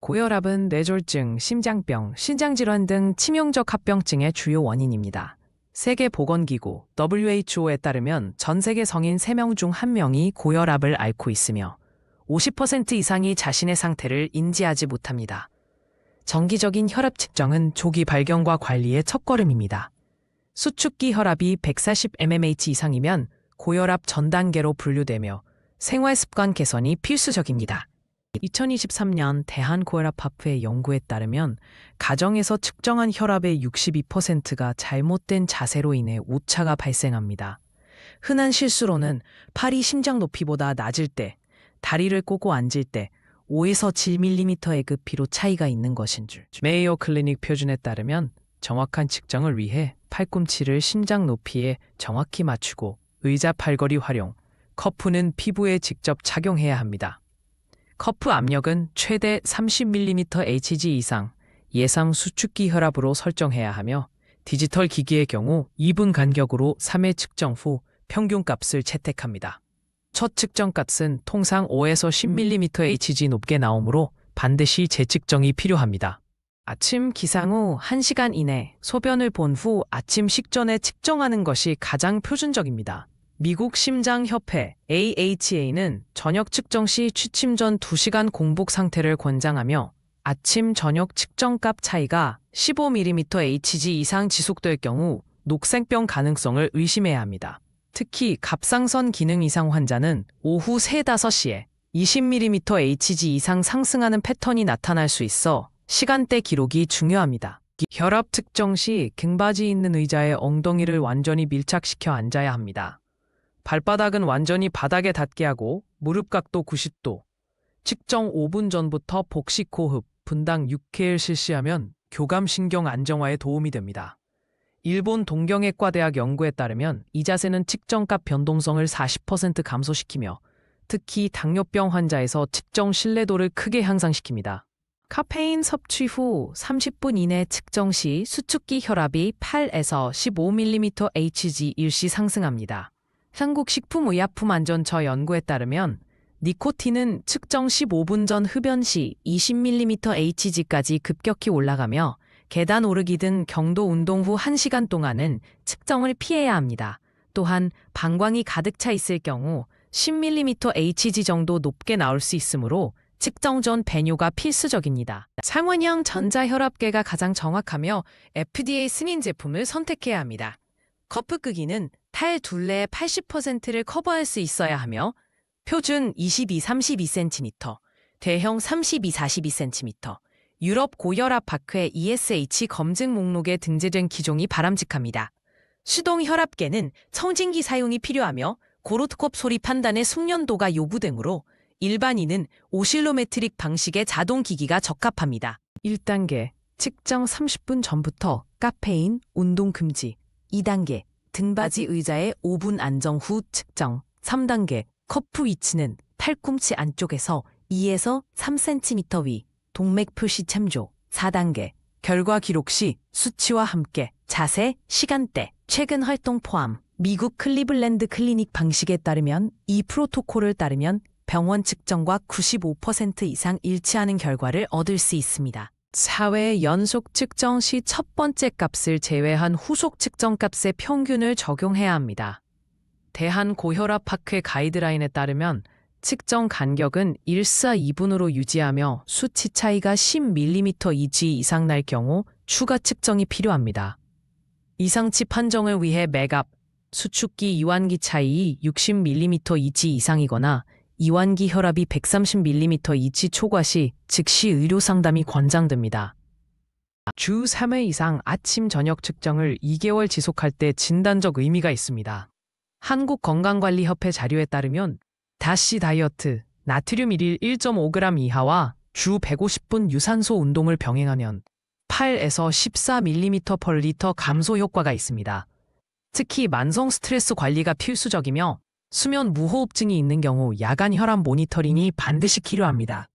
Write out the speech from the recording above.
고혈압은 뇌졸중, 심장병, 신장질환 등 치명적 합병증의 주요 원인입니다. 세계보건기구 WHO에 따르면 전 세계 성인 3명 중 1명이 고혈압을 앓고 있으며 50% 이상이 자신의 상태를 인지하지 못합니다. 정기적인 혈압 측정은 조기 발견과 관리의 첫걸음입니다. 수축기 혈압이 140mmH 이상이면 고혈압 전 단계로 분류되며 생활습관 개선이 필수적입니다. 2023년 대한고혈압학회 연구에 따르면 가정에서 측정한 혈압의 62%가 잘못된 자세로 인해 오차가 발생합니다. 흔한 실수로는 팔이 심장 높이보다 낮을 때, 다리를 꼬고 앉을 때 5에서 7mm의 급피로 차이가 있는 것인 줄. 메이오 클리닉 표준에 따르면 정확한 측정을 위해 팔꿈치를 심장 높이에 정확히 맞추고 의자 팔걸이 활용, 커프는 피부에 직접 착용해야 합니다. 커프 압력은 최대 30mmHg 이상 예상 수축기 혈압으로 설정해야 하며 디지털 기기의 경우 2분 간격으로 3회 측정 후 평균값을 채택합니다. 첫 측정값은 통상 5에서 10mmHg 높게 나오므로 반드시 재측정이 필요합니다. 아침 기상 후 1시간 이내 소변을 본 후 아침 식전에 측정하는 것이 가장 표준적입니다. 미국 심장협회 AHA는 저녁 측정 시 취침 전 2시간 공복 상태를 권장하며 아침 저녁 측정값 차이가 15mmHg 이상 지속될 경우 녹색병 가능성을 의심해야 합니다. 특히 갑상선 기능 이상 환자는 오후 3, 5시에 20mmHg 이상 상승하는 패턴이 나타날 수 있어 시간대 기록이 중요합니다. 혈압 측정 시 등받이 있는 의자에 엉덩이를 완전히 밀착시켜 앉아야 합니다. 발바닥은 완전히 바닥에 닿게 하고 무릎 각도 90도, 측정 5분 전부터 복식 호흡, 분당 6회를 실시하면 교감신경 안정화에 도움이 됩니다. 일본 동경외과대학 연구에 따르면 이 자세는 측정값 변동성을 40% 감소시키며 특히 당뇨병 환자에서 측정 신뢰도를 크게 향상시킵니다. 카페인 섭취 후 30분 이내 측정 시 수축기 혈압이 8에서 15mmHg 일시 상승합니다. 한국식품의약품안전처 연구에 따르면 니코틴은 측정 15분 전 흡연 시 20mmHg까지 급격히 올라가며 계단 오르기 등 경도 운동 후 1시간 동안은 측정을 피해야 합니다. 또한 방광이 가득 차 있을 경우 10mmHg 정도 높게 나올 수 있으므로 측정 전 배뇨가 필수적입니다. 상원형 전자혈압계가 가장 정확하며 FDA 승인 제품을 선택해야 합니다. 커프 크기는 탈 둘레의 80%를 커버할 수 있어야 하며 표준 22-32cm, 대형 32-42cm, 유럽 고혈압학회 ESH 검증 목록에 등재된 기종이 바람직합니다. 수동 혈압계는 청진기 사용이 필요하며 고로트콥 소리 판단의 숙련도가 요구되므로 일반인은 오실로메트릭 방식의 자동 기기가 적합합니다. 1단계, 측정 30분 전부터 카페인, 운동 금지. 2단계, 등받이 의자에 5분 안정 후 측정. 3단계, 커프 위치는 팔꿈치 안쪽에서 2에서 3cm 위, 동맥 표시 참조. 4단계, 결과 기록 시 수치와 함께 자세, 시간대, 최근 활동 포함. 미국 클리블랜드 클리닉 방식에 따르면 이 프로토콜을 따르면 병원 측정과 95% 이상 일치하는 결과를 얻을 수 있습니다. 4회 연속 측정 시 첫 번째 값을 제외한 후속 측정 값의 평균을 적용해야 합니다. 대한고혈압학회 가이드라인에 따르면 측정 간격은 1-2분으로 유지하며 수치 차이가 10mmEg 이상 날 경우 추가 측정이 필요합니다. 이상치 판정을 위해 맥압, 수축기 이완기 차이 60mmEg 이상이거나 이완기 혈압이 130mmEg 초과 시 즉시 의료 상담이 권장됩니다. 주 3회 이상 아침 저녁 측정을 2개월 지속할 때 진단적 의미가 있습니다. 한국건강관리협회 자료에 따르면 다시 다이어트, 나트륨 1일 1.5g 이하와 주 150분 유산소 운동을 병행하면 8에서 14mm/L 감소 효과가 있습니다. 특히 만성 스트레스 관리가 필수적이며 수면 무호흡증이 있는 경우 야간 혈압 모니터링이 반드시 필요합니다.